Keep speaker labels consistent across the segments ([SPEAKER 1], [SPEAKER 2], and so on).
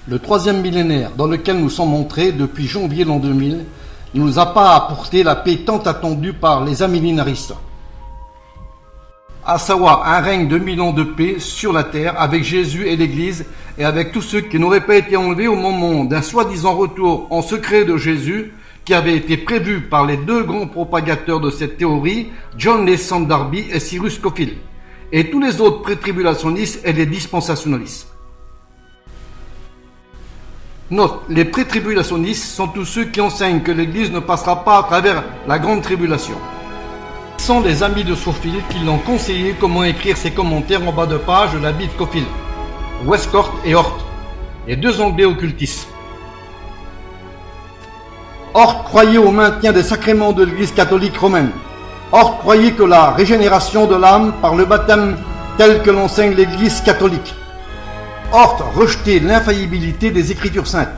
[SPEAKER 1] Le troisième millénaire dans lequel nous sommes entrés depuis janvier l'an 2000 ne nous a pas apporté la paix tant attendue par les amillénaristes. À savoir un règne de 1000 ans de paix sur la terre avec Jésus et l'Église et avec tous ceux qui n'auraient pas été enlevés au moment d'un soi-disant retour en secret de Jésus qui avait été prévu par les deux grands propagateurs de cette théorie, John Leslie Darby et Cyrus Scofield, et tous les autres pré-tribulationnistes et les dispensationalistes. Note, les pré-tribulationnistes sont tous ceux qui enseignent que l'Église ne passera pas à travers la grande tribulation. Ce sont les amis de Scofield qui l'ont conseillé comment écrire ses commentaires en bas de page de la Bible Scofield, Westcott et Hort, les deux Anglais occultistes. Hort croyait au maintien des sacrements de l'Église catholique romaine. Hort croyait que la régénération de l'âme par le baptême tel que l'enseigne l'Église catholique. Hort rejetait l'infaillibilité des Écritures saintes.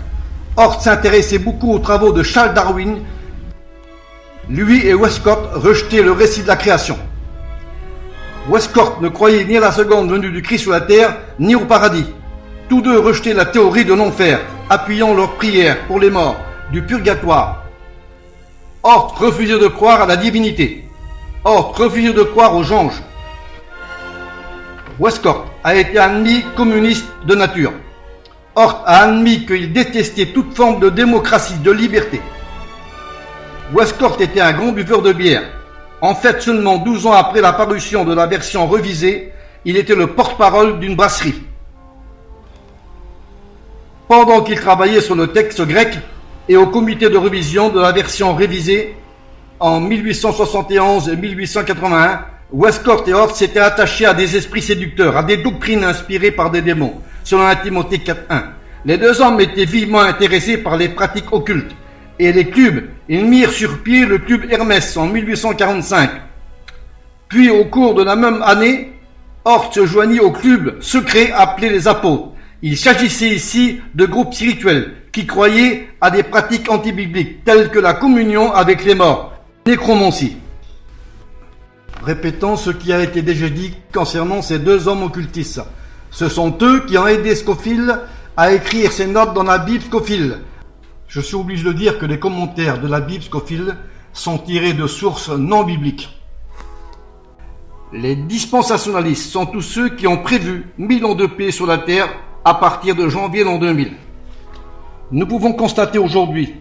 [SPEAKER 1] Hort s'intéressait beaucoup aux travaux de Charles Darwin. Lui et Westcott rejetaient le récit de la création. Westcott ne croyait ni à la seconde venue du Christ sur la terre, ni au paradis. Tous deux rejetaient la théorie de l'enfer, appuyant leurs prières pour les morts, du purgatoire. Hort refusait de croire à la divinité. Hort refusait de croire aux anges. Westcott a été ennemi communiste de nature. Hort a admis qu'il détestait toute forme de démocratie, de liberté. Westcott était un grand buveur de bière. En fait, seulement 12 ans après la parution de la version révisée, il était le porte-parole d'une brasserie. Pendant qu'il travaillait sur le texte grec et au comité de révision de la version révisée, en 1871 et 1881, Westcott et Hort s'étaient attachés à des esprits séducteurs, à des doctrines inspirées par des démons, selon 1 Timothée 4.1. Les deux hommes étaient vivement intéressés par les pratiques occultes et les clubs. Ils mirent sur pied le club Hermès en 1845. Puis, au cours de la même année, Hort se joignit au club secret appelé les Apôtres. Il s'agissait ici de groupes spirituels qui croyaient à des pratiques antibibliques telles que la communion avec les morts, nécromancie. Répétons ce qui a été déjà dit concernant ces deux hommes occultistes. Ce sont eux qui ont aidé Scofield à écrire ses notes dans la Bible Scofield. Je suis obligé de dire que les commentaires de la Bible Scofield sont tirés de sources non bibliques. Les dispensationalistes sont tous ceux qui ont prévu 1000 ans de paix sur la terre à partir de janvier l'an 2000. Nous pouvons constater aujourd'hui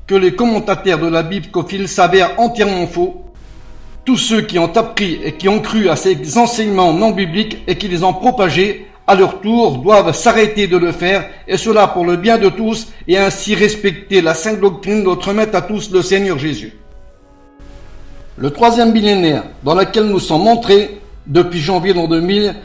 [SPEAKER 1] que les commentateurs de la Bible Scofield s'avèrent entièrement faux. Tous ceux qui ont appris et qui ont cru à ces enseignements non bibliques et qui les ont propagés, à leur tour, doivent s'arrêter de le faire, et cela pour le bien de tous, et ainsi respecter la sainte doctrine de notre Maître à tous, le Seigneur Jésus. Le troisième millénaire dans lequel nous sommes entrés depuis janvier l'an 2000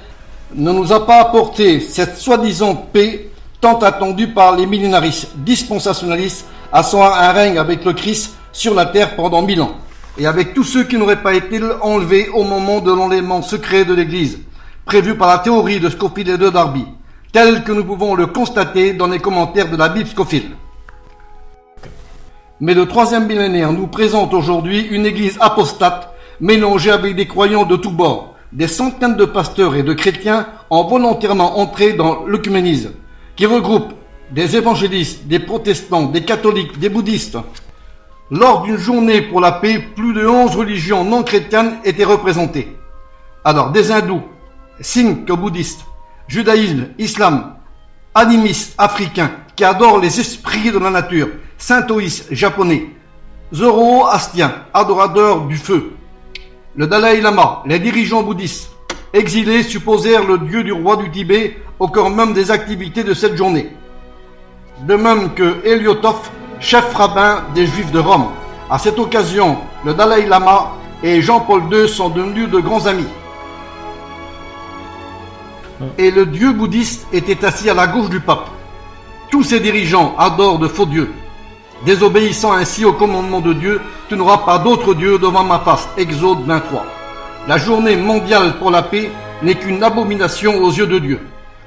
[SPEAKER 1] ne nous a pas apporté cette soi-disant paix tant attendue par les millénaristes dispensationalistes, à savoir un règne avec le Christ sur la terre pendant 1000 ans. Et avec tous ceux qui n'auraient pas été enlevés au moment de l'enlèvement secret de l'Église, prévu par la théorie de Scofield et de Darby, tel que nous pouvons le constater dans les commentaires de la Bible Scofield. Mais le troisième millénaire nous présente aujourd'hui une Église apostate, mélangée avec des croyants de tous bords. Des centaines de pasteurs et de chrétiens ont volontairement entré dans l'œcuménisme, qui regroupe des évangélistes, des protestants, des catholiques, des bouddhistes. Lors d'une journée pour la paix, plus de 11 religions non chrétiennes étaient représentées. Alors, des hindous, sikh bouddhistes, judaïsme, islam, animistes africains qui adorent les esprits de la nature, shintoïstes japonais, zoroastriens, adorateurs du feu. Le Dalai Lama, les dirigeants bouddhistes, exilés supposèrent le dieu du roi du Tibet au cœur même des activités de cette journée. De même que Héliotophe, chef rabbin des Juifs de Rome. À cette occasion, le Dalai Lama et Jean-Paul II sont devenus de grands amis. Et le dieu bouddhiste était assis à la gauche du pape. Tous ces dirigeants adorent de faux dieux. Désobéissant ainsi au commandement de Dieu, tu n'auras pas d'autre Dieu devant ma face. Exode 23. La journée mondiale pour la paix n'est qu'une abomination aux yeux de Dieu.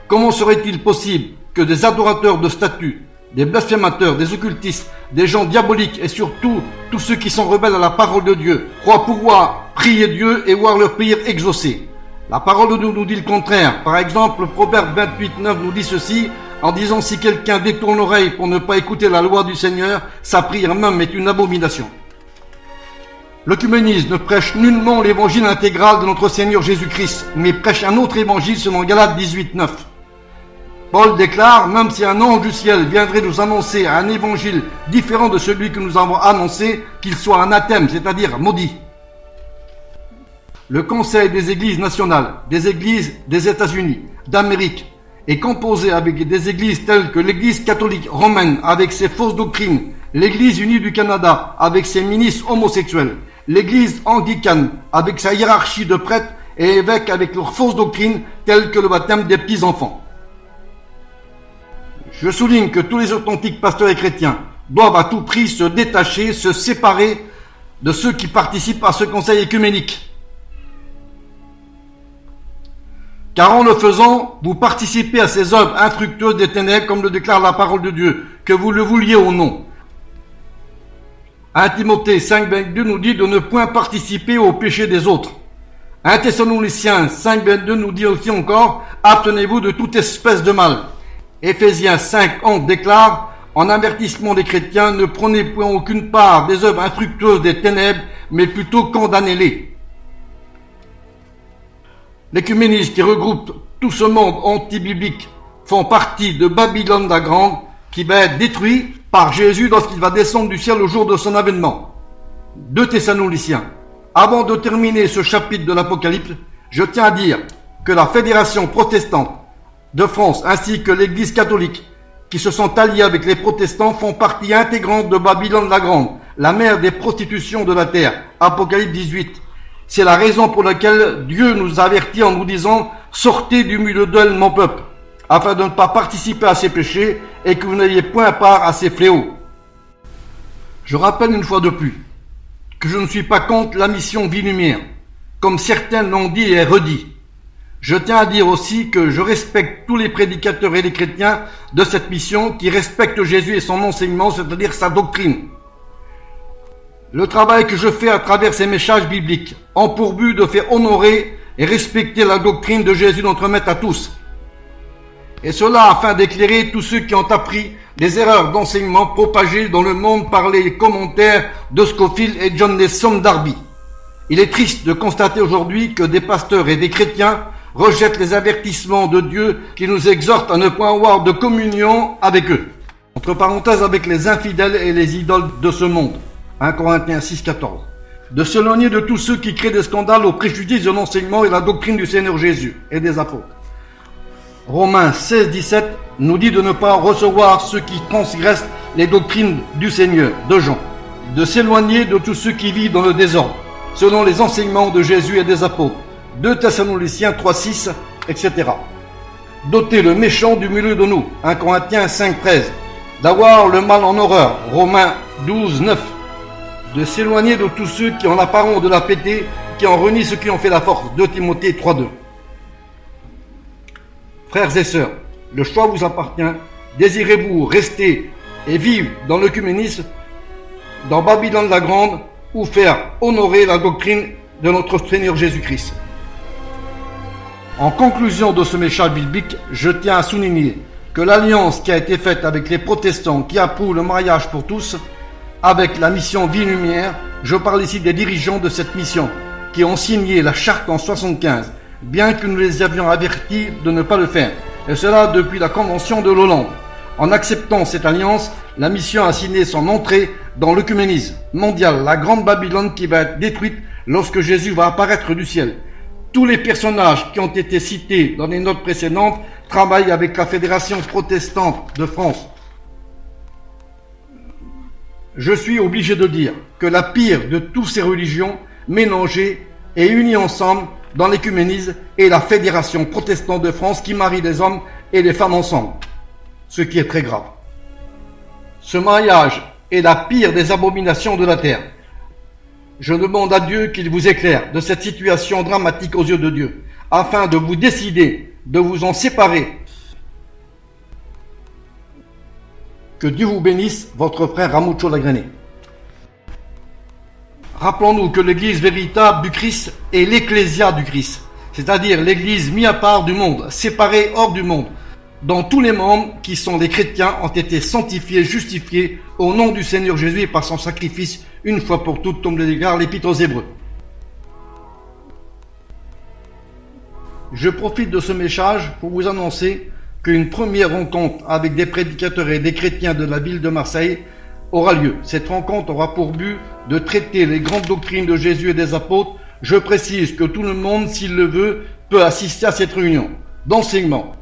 [SPEAKER 1] Comment serait-il possible que des adorateurs de statues, des blasphémateurs, des occultistes, des gens diaboliques et surtout tous ceux qui sont rebelles à la parole de Dieu croient pouvoir prier Dieu et voir leur prière exaucée? La parole de Dieu nous dit le contraire. Par exemple, le Proverbe 28.9 nous dit ceci: en disant si quelqu'un détourne l'oreille pour ne pas écouter la loi du Seigneur, sa prière même est une abomination. L'œcuménisme ne prêche nullement l'évangile intégral de notre Seigneur Jésus-Christ, mais prêche un autre évangile selon Galates 18:9. Paul déclare, même si un ange du ciel viendrait nous annoncer un évangile différent de celui que nous avons annoncé, qu'il soit anathème, c'est-à-dire maudit. Le Conseil des Églises nationales, des Églises des États-Unis, d'Amérique, est composé avec des églises telles que l'Église catholique romaine avec ses fausses doctrines, l'Église unie du Canada avec ses ministres homosexuels, l'Église anglicane avec sa hiérarchie de prêtres et évêques avec leurs fausses doctrines telles que le baptême des petits-enfants. Je souligne que tous les authentiques pasteurs et chrétiens doivent à tout prix se détacher, se séparer de ceux qui participent à ce conseil écuménique. Car en le faisant, vous participez à ces œuvres infructueuses des ténèbres, comme le déclare la parole de Dieu, que vous le vouliez ou non. 1 Timothée 5,22 nous dit de ne point participer au péché des autres. 1 Thessaloniciens 5,22 nous dit aussi encore, abstenez-vous de toute espèce de mal. Éphésiens 5,11 déclare, en avertissement des chrétiens, ne prenez point aucune part des œuvres infructueuses des ténèbres, mais plutôt condamnez-les. L'écuménisme qui regroupe tout ce monde anti-biblique font partie de Babylone la Grande qui va être détruit par Jésus lorsqu'il va descendre du ciel au jour de son avènement. 2 Thessaloniciens. Avant de terminer ce chapitre de l'Apocalypse, je tiens à dire que la Fédération protestante de France ainsi que l'Église catholique qui se sont alliés avec les protestants font partie intégrante de Babylone la Grande, la mère des prostitutions de la terre. Apocalypse 18. C'est la raison pour laquelle Dieu nous avertit en nous disant « Sortez du milieu d'elle, mon peuple », afin de ne pas participer à ses péchés et que vous n'ayez point part à ses fléaux. Je rappelle une fois de plus que je ne suis pas contre la mission Vie-Lumière, comme certains l'ont dit et redit. Je tiens à dire aussi que je respecte tous les prédicateurs et les chrétiens de cette mission qui respectent Jésus et son enseignement, c'est-à-dire sa doctrine. Le travail que je fais à travers ces messages bibliques ont pour but de faire honorer et respecter la doctrine de Jésus notre Maître à tous. Et cela afin d'éclairer tous ceux qui ont appris des erreurs d'enseignement propagées dans le monde par les commentaires de Scofield et John Nelson Darby. Il est triste de constater aujourd'hui que des pasteurs et des chrétiens rejettent les avertissements de Dieu qui nous exhortent à ne point avoir de communion avec eux. Entre parenthèses, avec les infidèles et les idoles de ce monde. 1 Corinthiens 6,14. De s'éloigner de tous ceux qui créent des scandales au préjudice de l'enseignement et la doctrine du Seigneur Jésus et des apôtres. Romains 16,17 nous dit de ne pas recevoir ceux qui transgressent les doctrines du Seigneur, de Jean. De s'éloigner de tous ceux qui vivent dans le désordre, selon les enseignements de Jésus et des apôtres. 2 Thessaloniciens 3,6, etc. D'ôter le méchant du milieu de nous. 1 Corinthiens 5,13. D'avoir le mal en horreur. Romains 12,9. De s'éloigner de tous ceux qui en apparent de la pété, qui en renient ceux qui ont fait la force. 2 Timothée 3,2. Frères et sœurs, le choix vous appartient. Désirez-vous rester et vivre dans l'œcuménisme, dans Babylone la Grande, ou faire honorer la doctrine de notre Seigneur Jésus-Christ? En conclusion de ce message biblique, je tiens à souligner que l'alliance qui a été faite avec les protestants qui approuvent le mariage pour tous, avec la mission Vie-Lumière, je parle ici des dirigeants de cette mission, qui ont signé la charte en 1975, bien que nous les avions avertis de ne pas le faire, et cela depuis la convention de Hollande. En acceptant cette alliance, la mission a signé son entrée dans l'œcuménisme mondial, la grande Babylone qui va être détruite lorsque Jésus va apparaître du ciel. Tous les personnages qui ont été cités dans les notes précédentes travaillent avec la Fédération protestante de France. Je suis obligé de dire que la pire de toutes ces religions mélangées et unies ensemble dans l'œcuménisme est la Fédération protestante de France qui marie les hommes et les femmes ensemble, ce qui est très grave. Ce mariage est la pire des abominations de la terre. Je demande à Dieu qu'il vous éclaire de cette situation dramatique aux yeux de Dieu, afin de vous décider de vous en séparer. Que Dieu vous bénisse, votre frère Ramucho Lagrené. Rappelons-nous que l'église véritable du Christ est l'ecclésia du Christ, c'est-à-dire l'église mise à part du monde, séparée hors du monde. dont tous les membres qui sont des chrétiens ont été sanctifiés, justifiés au nom du Seigneur Jésus et par son sacrifice une fois pour toutes, comme le déclare l'Épître aux Hébreux. Je profite de ce message pour vous annoncer qu'une première rencontre avec des prédicateurs et des chrétiens de la ville de Marseille aura lieu. Cette rencontre aura pour but de traiter les grandes doctrines de Jésus et des apôtres. Je précise que tout le monde, s'il le veut, peut assister à cette réunion d'enseignement.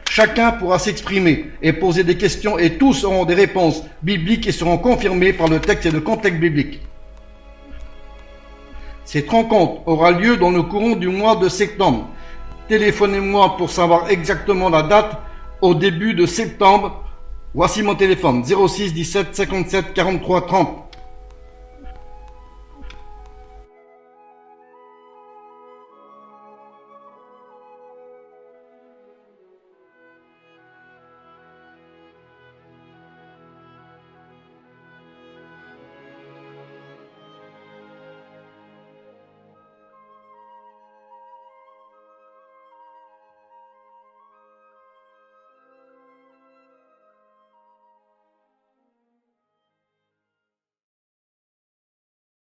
[SPEAKER 1] Chacun pourra s'exprimer et poser des questions et tous auront des réponses bibliques et seront confirmées par le texte et le contexte biblique. Cette rencontre aura lieu dans le courant du mois de septembre. Téléphonez-moi pour savoir exactement la date au début de septembre. Voici mon téléphone 06 17 57 43 30.